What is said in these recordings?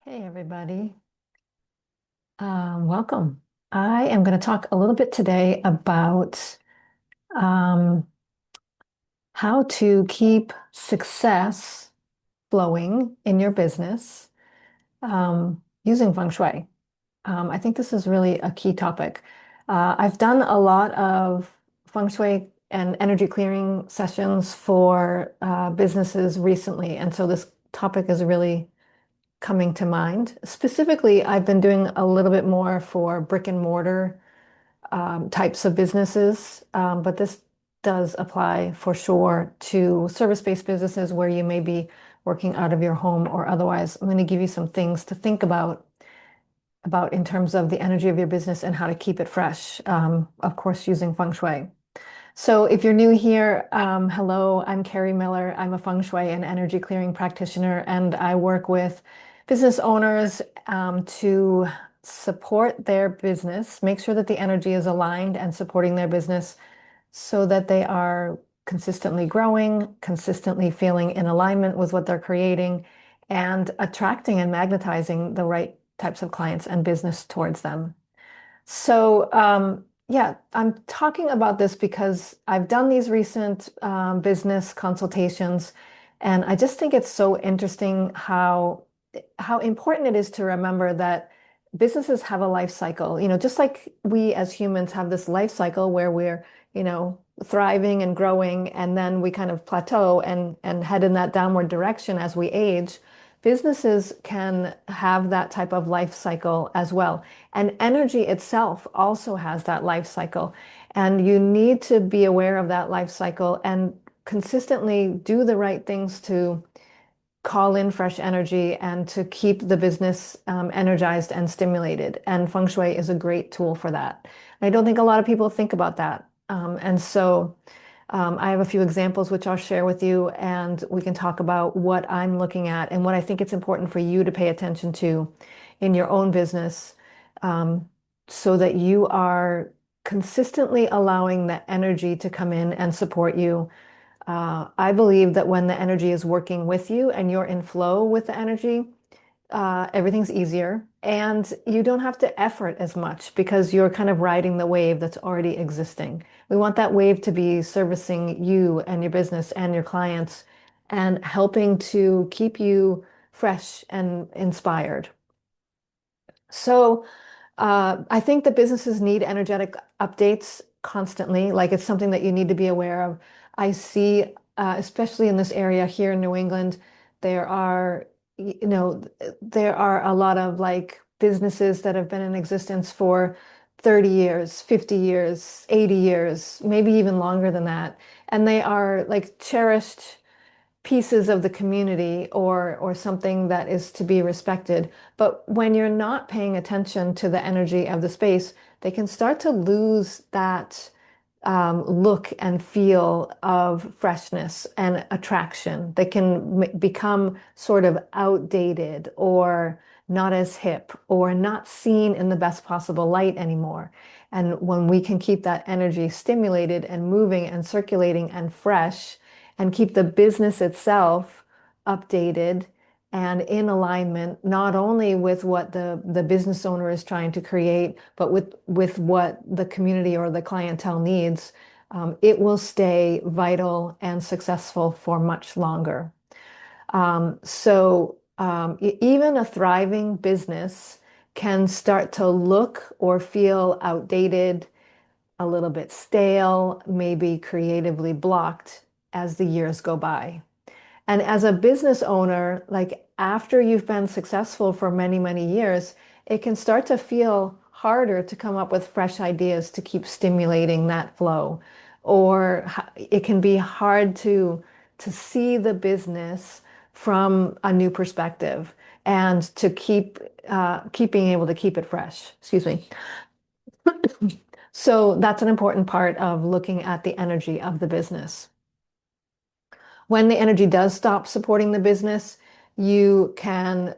Hey, everybody. Welcome. I am going to talk a little bit today about um, how to keep success flowing in your business using Feng Shui. I think this is really a key topic. I've done a lot of Feng Shui and energy clearing sessions for businesses recently, and so this topic is really coming to mind. Specifically, I've been doing a little bit more for brick and mortar types of businesses, but this does apply for sure to service-based businesses where you may be working out of your home or otherwise. I'm going to give you some things to think about in terms of the energy of your business and how to keep it fresh, of course, using feng shui. So if you're new here, hello, I'm Kerri Miller. I'm a Feng Shui and energy clearing practitioner, and I work with business owners to support their business, make sure that the energy is aligned and supporting their business so that they are consistently growing, consistently feeling in alignment with what they're creating, and attracting and magnetizing the right types of clients and business towards them. So, yeah, I'm talking about this because I've done these recent business consultations, and I just think it's so interesting how important it is to remember that businesses have a life cycle. Just like we as humans have this life cycle where we're, thriving and growing, and then we kind of plateau and head in that downward direction as we age. Businesses can have that type of life cycle as well. And energy itself also has that life cycle. And you need to be aware of that life cycle and consistently do the right things to call in fresh energy and to keep the business energized and stimulated. And feng shui is a great tool for that. I don't think a lot of people think about that. I have a few examples which I'll share with you, and we can talk about what I'm looking at and what I think it's important for you to pay attention to in your own business, so that you are consistently allowing the energy to come in and support you. I believe that when the energy is working with you and you're in flow with the energy, everything's easier and you don't have to effort as much because you're kind of riding the wave that's already existing. We want that wave to be servicing you and your business and your clients and helping to keep you fresh and inspired. So, I think that businesses need energetic updates constantly. Like it's something that you need to be aware of. I see, especially in this area here in New England, there are, there are a lot of like businesses that have been in existence for 30 years, 50 years, 80 years, maybe even longer than that. And they are like cherished pieces of the community or something that is to be respected. But when you're not paying attention to the energy of the space, they can start to lose that look and feel of freshness and attraction. They can become sort of outdated or not as hip or not seen in the best possible light anymore. And when we can keep that energy stimulated and moving and circulating and fresh, and keep the business itself updated and in alignment, not only with what the business owner is trying to create, but with what the community or the clientele needs, it will stay vital and successful for much longer. Even a thriving business can start to look or feel outdated, a little bit stale, maybe creatively blocked as the years go by. And as a business owner, like after you've been successful for many, many years, it can start to feel harder to come up with fresh ideas to keep stimulating that flow. Or it can be hard to see the business from a new perspective and to keep being able to keep it fresh. Excuse me. So that's an important part of looking at the energy of the business. When the energy does stop supporting the business, it can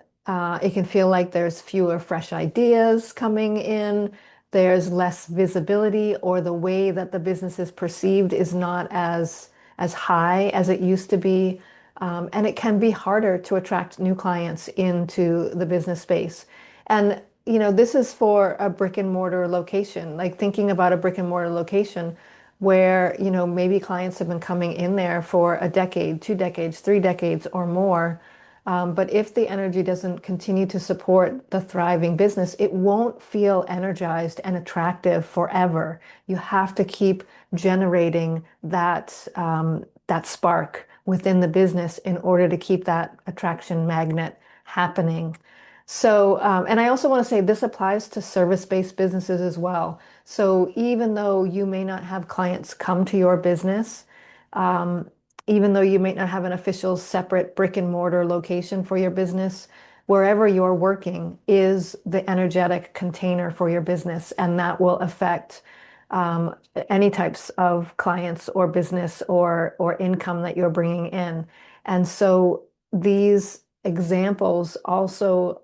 feel like there's fewer fresh ideas coming in, there's less visibility, or the way that the business is perceived is not as high as it used to be. And it can be harder to attract new clients into the business space. And, this is for a brick and mortar location, like thinking about a brick and mortar location where, maybe clients have been coming in there for a decade, 2 decades, 3 decades or more. But if the energy doesn't continue to support the thriving business, it won't feel energized and attractive forever. You have to keep generating that spark within the business in order to keep that attraction magnet happening. So, and I also want to say this applies to service-based businesses as well. So even though you may not have clients come to your business, um, even though you may not have an official separate brick and mortar location for your business, wherever you're working is the energetic container for your business, and that will affect um, any types of clients or business or income that you're bringing in. And so these examples also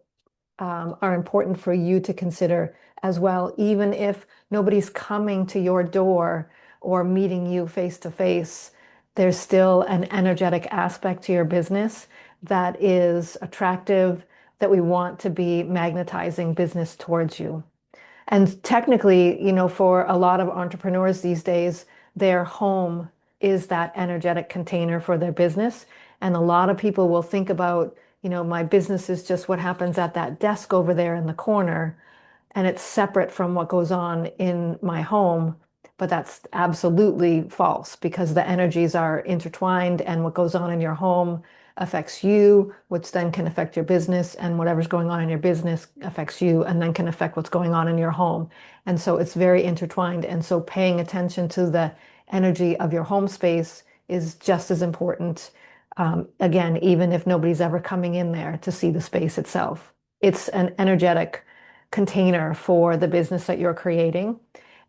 are important for you to consider as well, even if nobody's coming to your door or meeting you face to face. There's still an energetic aspect to your business that is attractive, that we want to be magnetizing business towards you. And technically, for a lot of entrepreneurs these days, their home is that energetic container for their business. And a lot of people will think about, my business is just what happens at that desk over there in the corner, and it's separate from what goes on in my home. But that's absolutely false because the energies are intertwined, and what goes on in your home affects you, which then can affect your business, and whatever's going on in your business affects you and then can affect what's going on in your home. And so it's very intertwined. And so paying attention to the energy of your home space is just as important. Again, even if nobody's ever coming in there to see the space itself, it's an energetic container for the business that you're creating.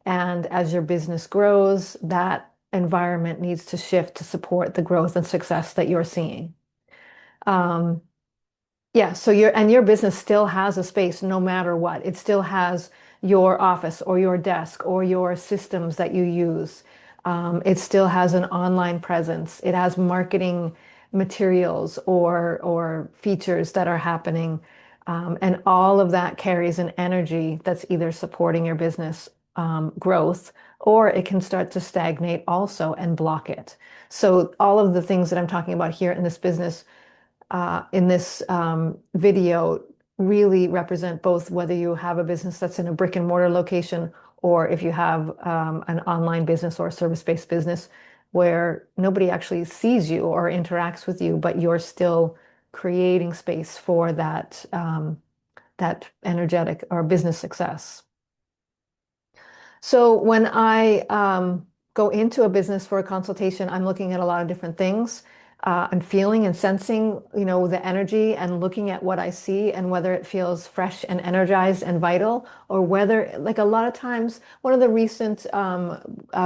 And as your business grows, that environment needs to shift to support the growth and success that you're seeing. Um, yeah, so your business still has a space no matter what. It still has your office or your desk or your systems that you use. It still has an online presence. It has marketing materials or features that are happening. And all of that carries an energy that's either supporting your business growth, or it can start to stagnate also and block it. So all of the things that I'm talking about here in this business in this video really represent both whether you have a business that's in a brick and mortar location, or if you have an online business or a service-based business where nobody actually sees you or interacts with you, but you're still creating space for that energetic or business success. So when I go into a business for a consultation, I'm looking at a lot of different things. I'm feeling and sensing, the energy and looking at what I see and whether it feels fresh and energized and vital, or whether, like a lot of times, one of the recent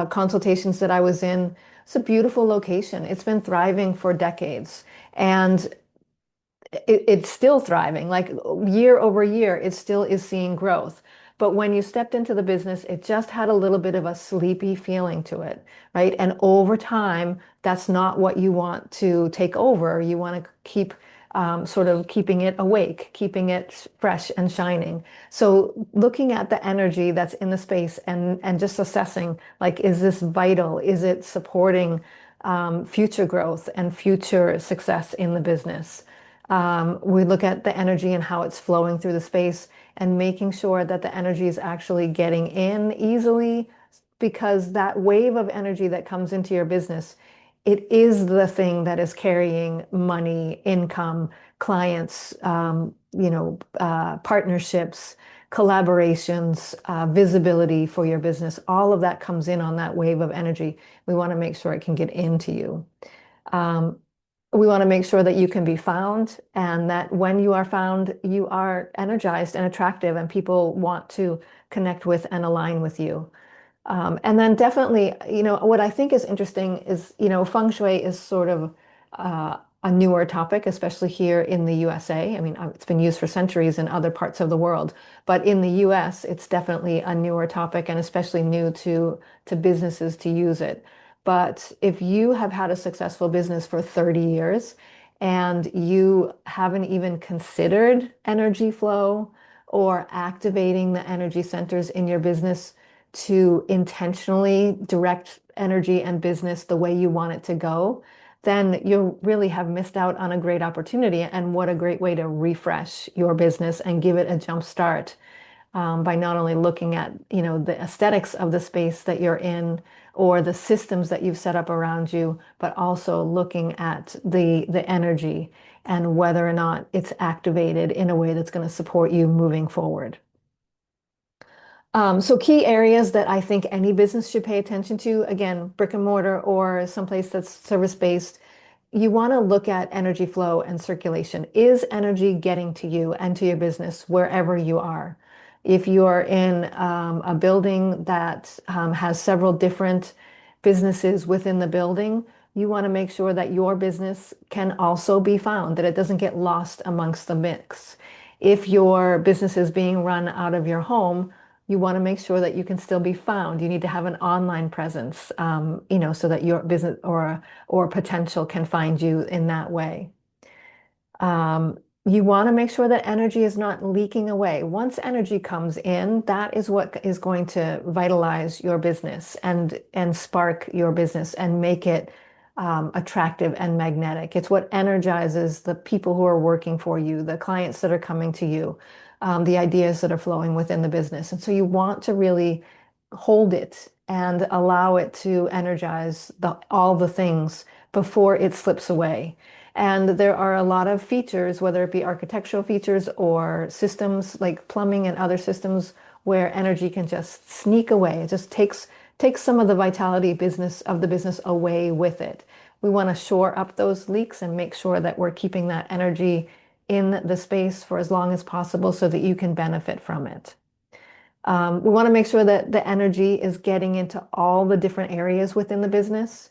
consultations that I was in, it's a beautiful location. It's been thriving for decades. And it's still thriving, like year over year, it still is seeing growth. But when you stepped into the business, it just had a little bit of a sleepy feeling to it, right? And over time, that's not what you want to take over. You want to keep sort of keeping it awake, keeping it fresh and shining. So looking at the energy that's in the space and just assessing, like, is this vital? Is it supporting future growth and future success in the business? We look at the energy and how it's flowing through the space and making sure that the energy is actually getting in easily, because that wave of energy that comes into your business, it is the thing that is carrying money, income, clients, partnerships, collaborations, visibility for your business. All of that comes in on that wave of energy. We want to make sure it can get into you. Um, we want to make sure that you can be found, and that when you are found, you are energized and attractive, and people want to connect with and align with you. And then definitely, what I think is interesting is, Feng Shui is sort of a newer topic, especially here in the USA. I mean, it's been used for centuries in other parts of the world, but in the US, it's definitely a newer topic, and especially new to businesses to use it. But if you have had a successful business for 30 years and you haven't even considered energy flow or activating the energy centers in your business to intentionally direct energy and business the way you want it to go, then you really have missed out on a great opportunity. And what a great way to refresh your business and give it a jump start, by not only looking at, the aesthetics of the space that you're in or the systems that you've set up around you, but also looking at the energy and whether or not it's activated in a way that's going to support you moving forward. So key areas that I think any business should pay attention to, again, brick and mortar or someplace that's service-based, you want to look at energy flow and circulation. Is energy getting to you and to your business wherever you are? If you're in a building that has several different businesses within the building, you want to make sure that your business can also be found, that it doesn't get lost amongst the mix. If your business is being run out of your home, you want to make sure that you can still be found. You need to have an online presence, so that your business or potential can find you in that way. Um, you want to make sure that energy is not leaking away. Once energy comes in, that is what is going to vitalize your business and spark your business and make it attractive and magnetic. It's what energizes the people who are working for you, the clients that are coming to you, the ideas that are flowing within the business. And so you want to really hold it and allow it to energize all the things before it slips away. And there are a lot of features, whether it be architectural features or systems like plumbing and other systems, where energy can just sneak away. It just takes some of the vitality business of the business away with it. We want to shore up those leaks and make sure that we're keeping that energy in the space for as long as possible so that you can benefit from it. We want to make sure that the energy is getting into all the different areas within the business.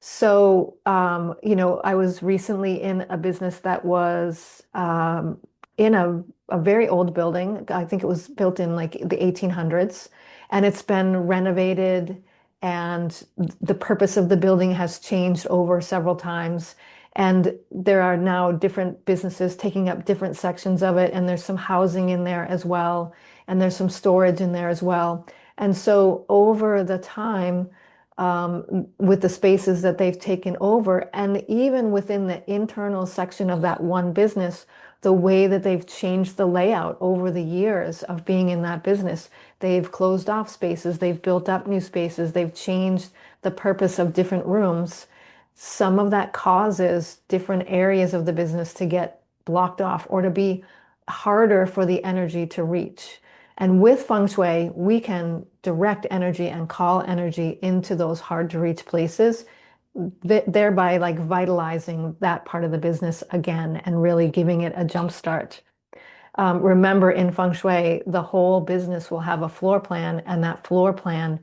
So, I was recently in a business that was in a very old building. I think it was built in like the 1800s, and it's been renovated, and the purpose of the building has changed over several times. And there are now different businesses taking up different sections of it, and there's some housing in there as well, and there's some storage in there as well. And so over the time, with the spaces that they've taken over, and even within the internal section of that one business, the way that they've changed the layout over the years of being in that business, they've closed off spaces, they've built up new spaces, they've changed the purpose of different rooms. Some of that causes different areas of the business to get blocked off or to be harder for the energy to reach. And with Feng Shui, we can direct energy and call energy into those hard to reach places, thereby like vitalizing that part of the business again and really giving it a jump start. Remember, in Feng Shui, the whole business will have a floor plan, and that floor plan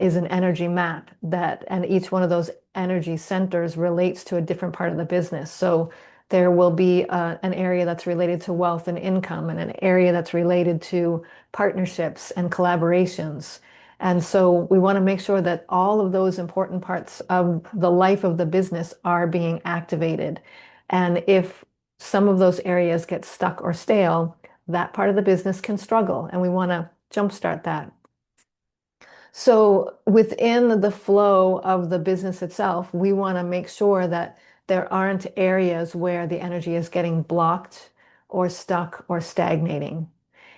is an energy map and each one of those energy centers relates to a different part of the business. So there will be an area that's related to wealth and income, and an area that's related to partnerships and collaborations. And so we want to make sure that all of those important parts of the life of the business are being activated. And if some of those areas get stuck or stale, that part of the business can struggle, and we want to jumpstart that. So within the flow of the business itself, we want to make sure that there aren't areas where the energy is getting blocked or stuck or stagnating.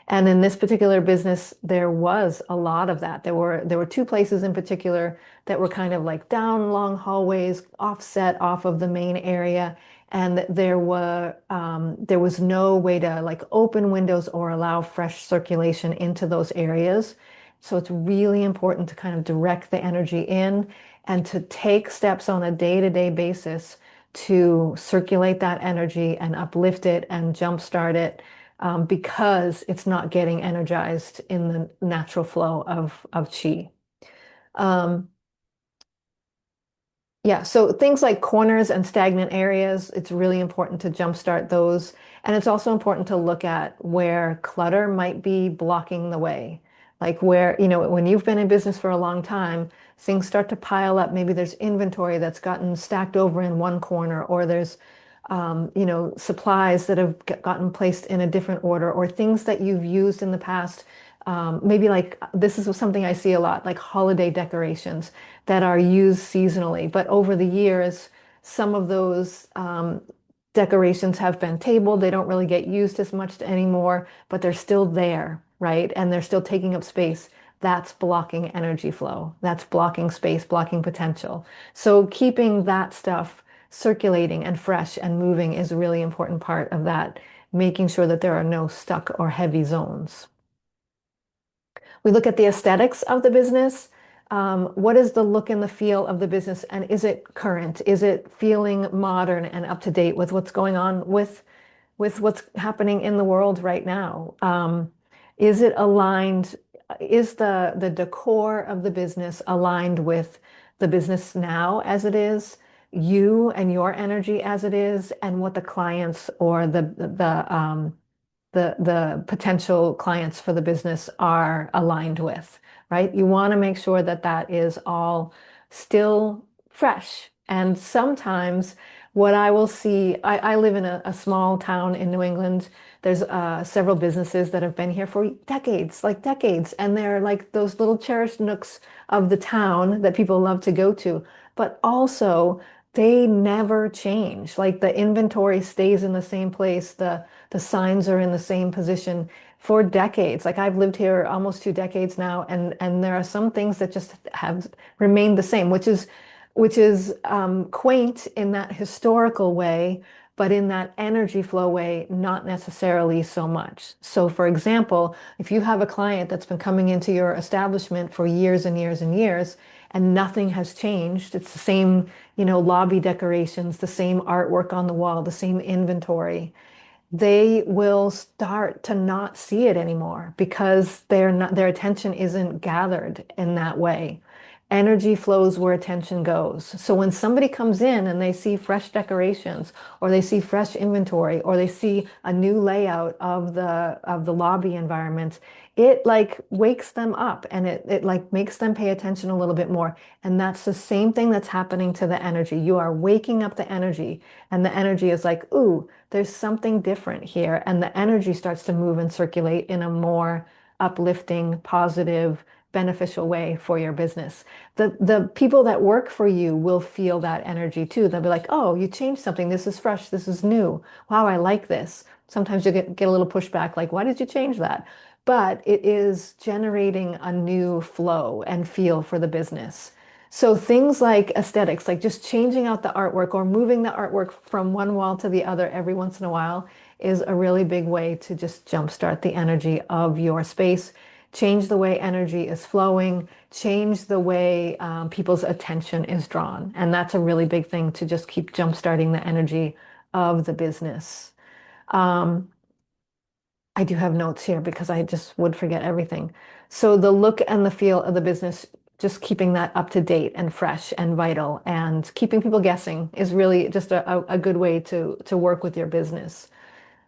And in this particular business, there was a lot of that. There were two places in particular that were kind of like down long hallways, offset off of the main area, and there was no way to like open windows or allow fresh circulation into those areas. So it's really important to kind of direct the energy in and to take steps on a day-to-day basis to circulate that energy and uplift it and jumpstart it, because it's not getting energized in the natural flow of qi. Yeah, so things like corners and stagnant areas, it's really important to jumpstart those. And it's also important to look at where clutter might be blocking the way. Like where, when you've been in business for a long time, things start to pile up. Maybe there's inventory that's gotten stacked over in one corner, or there's supplies that have gotten placed in a different order, or things that you've used in the past. Maybe like this is something I see a lot, like holiday decorations that are used seasonally, but over the years, some of those decorations have been tabled. They don't really get used as much anymore, but they're still there, right? And they're still taking up space. That's blocking energy flow. That's blocking space, blocking potential. So keeping that stuff circulating and fresh and moving is a really important part of that, making sure that there are no stuck or heavy zones. We look at the aesthetics of the business. What is the look and the feel of the business? And is it current? Is it feeling modern and up to date with what's going on with what's happening in the world right now? Is it aligned? Is the decor of the business aligned with the business now as it is, you and your energy as it is, and what the clients or the potential clients for the business are aligned with, right? You want to make sure that that is all still fresh. And sometimes what I will see, I live in a small town in New England. There's several businesses that have been here for decades, like decades, and they're like those little cherished nooks of the town that people love to go to. But also, they never change. Like the inventory stays in the same place. The signs are in the same position for decades. Like I've lived here almost 2 decades now, and there are some things that just have remained the same, which is quaint in that historical way, but in that energy flow way, not necessarily so much. So, for example, if you have a client that's been coming into your establishment for years and years and years, and nothing has changed, it's the same, lobby decorations, the same artwork on the wall, the same inventory, they will start to not see it anymore because their attention isn't gathered in that way. Energy flows where attention goes. So when somebody comes in and they see fresh decorations, or they see fresh inventory, or they see a new layout of the lobby environment, it like wakes them up, and it like makes them pay attention a little bit more. And that's the same thing that's happening to the energy. You are waking up the energy, and the energy is like, ooh, there's something different here. And the energy starts to move and circulate in a more uplifting, positive, beneficial way for your business. The people that work for you will feel that energy too. They'll be like, oh, you changed something. This is fresh. This is new. Wow, I like this. Sometimes you get a little pushback, like, why did you change that? But it is generating a new flow and feel for the business. So things like aesthetics, like just changing out the artwork or moving the artwork from one wall to the other every once in a while, is a really big way to just jumpstart the energy of your space, change the way energy is flowing, change the way people's attention is drawn. And that's a really big thing to just keep jumpstarting the energy of the business. Um, I do have notes here because I just would forget everything. So the look and the feel of the business, just keeping that up to date and fresh and vital, and keeping people guessing is really just a good way to work with your business.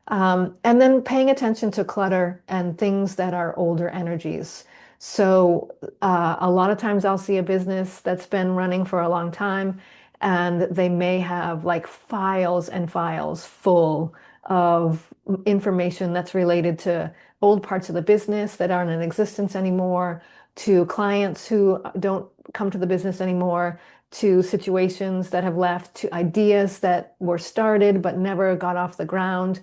And then paying attention to clutter and things that are older energies. So a lot of times I'll see a business that's been running for a long time, and they may have like files and files full of information that's related to old parts of the business that aren't in existence anymore, to clients who don't come to the business anymore, to situations that have left, to ideas that were started but never got off the ground.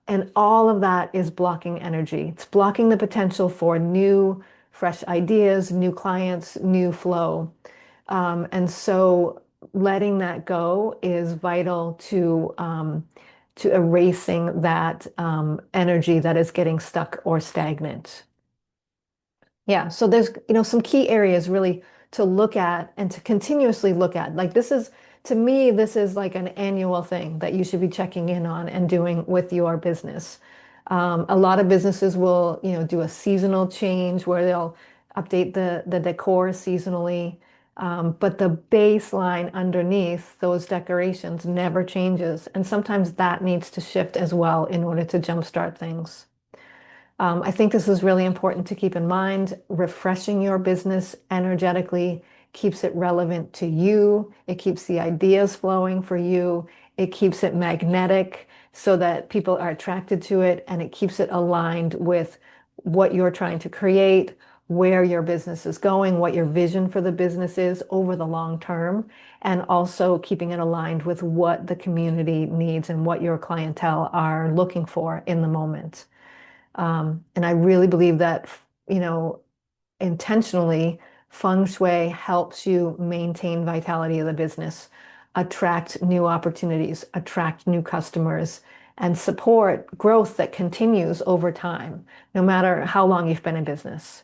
And all of that is blocking energy. It's blocking the potential for new, fresh ideas, new clients, new flow. And so letting that go is vital to erasing that energy that is getting stuck or stagnant. Yeah, so there's, some key areas really to look at and to continuously look at. Like this is, to me, this is like an annual thing that you should be checking in on and doing with your business. A lot of businesses will, do a seasonal change where they'll update the decor seasonally. But the baseline underneath those decorations never changes. And sometimes that needs to shift as well in order to jumpstart things. I think this is really important to keep in mind. Refreshing your business energetically keeps it relevant to you. It keeps the ideas flowing for you. It keeps it magnetic so that people are attracted to it, and it keeps it aligned with what you're trying to create, where your business is going, what your vision for the business is over the long term, and also keeping it aligned with what the community needs and what your clientele are looking for in the moment. And I really believe that, you know, intentionally, Feng Shui helps you maintain vitality of the business, attract new opportunities, attract new customers, and support growth that continues over time, no matter how long you've been in business.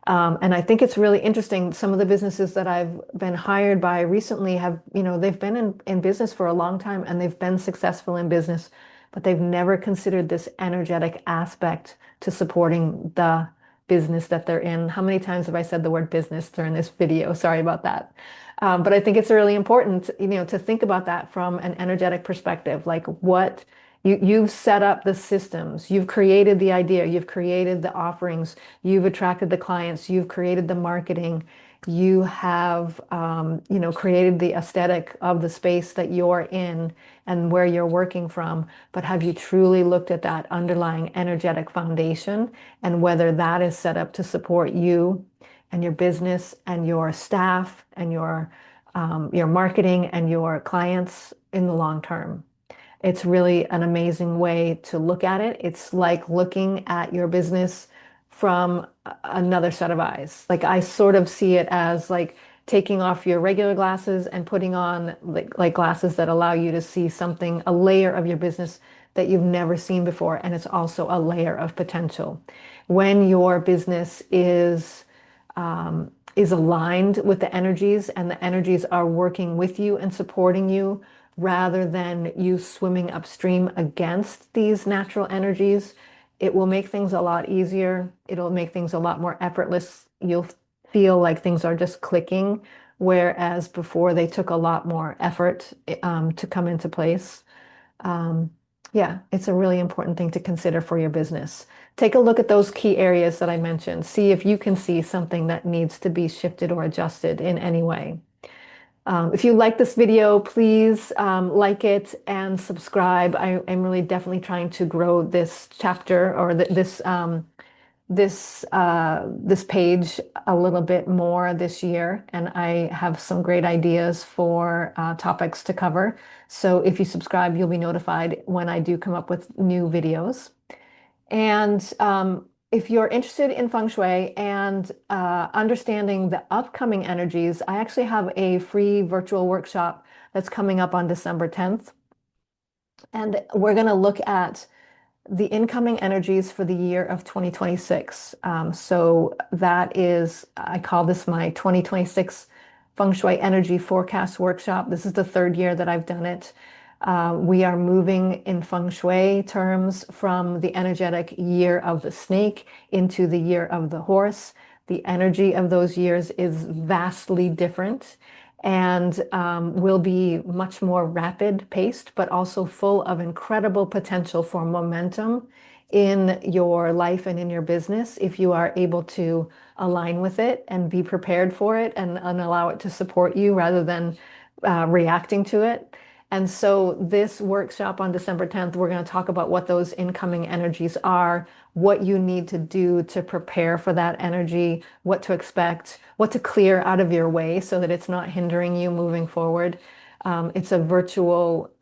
And I think it's really interesting. Some of the businesses that I've been hired by recently have, they've been in business for a long time and they've been successful in business, but they've never considered this energetic aspect to supporting the business that they're in. How many times have I said the word business during this video? Sorry about that. But I think it's really important, to think about that from an energetic perspective, like what you've set up the systems, you've created the idea, you've created the offerings, you've attracted the clients, you've created the marketing, you have, created the aesthetic of the space that you're in and where you're working from. But have you truly looked at that underlying energetic foundation and whether that is set up to support you and your business and your staff and your marketing and your clients in the long term? It's really an amazing way to look at it. It's like looking at your business from another set of eyes. Like I sort of see it as like taking off your regular glasses and putting on like glasses that allow you to see something, a layer of your business that you've never seen before. And it's also a layer of potential. When your business is aligned with the energies and the energies are working with you and supporting you rather than you swimming upstream against these natural energies, it will make things a lot easier. It'll make things a lot more effortless. You'll feel like things are just clicking, whereas before they took a lot more effort to come into place. Um, yeah, it's a really important thing to consider for your business. Take a look at those key areas that I mentioned. See if you can see something that needs to be shifted or adjusted in any way. If you like this video, please like it and subscribe. I'm really definitely trying to grow this chapter or this page a little bit more this year, and I have some great ideas for topics to cover. So if you subscribe, you'll be notified when I do come up with new videos. And if you're interested in Feng Shui and understanding the upcoming energies, I actually have a free virtual workshop that's coming up on December 10th. And we're going to look at the incoming energies for the year of 2026. So that is, I call this my 2026 Feng Shui Energy Forecast Workshop. This is the third year that I've done it. We are moving in Feng Shui terms from the energetic year of the snake into the year of the horse. The energy of those years is vastly different and will be much more rapid paced, but also full of incredible potential for momentum in your life and in your business if you are able to align with it and be prepared for it and allow it to support you rather than reacting to it. And so this workshop on December 10th, we're going to talk about what those incoming energies are, what you need to do to prepare for that energy, what to expect, what to clear out of your way so that it's not hindering you moving forward. It's a virtual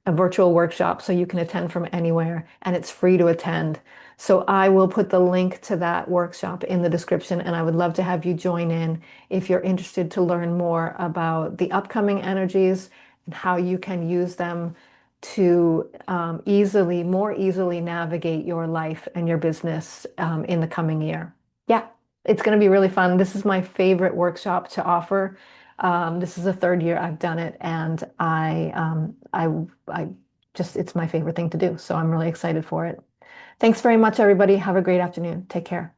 workshop, so you can attend from anywhere, and it's free to attend. So I will put the link to that workshop in the description, and I would love to have you join in if you're interested to learn more about the upcoming energies and how you can use them to more easily navigate your life and your business in the coming year. Yeah, it's going to be really fun. This is my favorite workshop to offer. This is the third year I've done it, and I just, it's my favorite thing to do. So I'm really excited for it. Thanks very much, everybody. Have a great afternoon. Take care.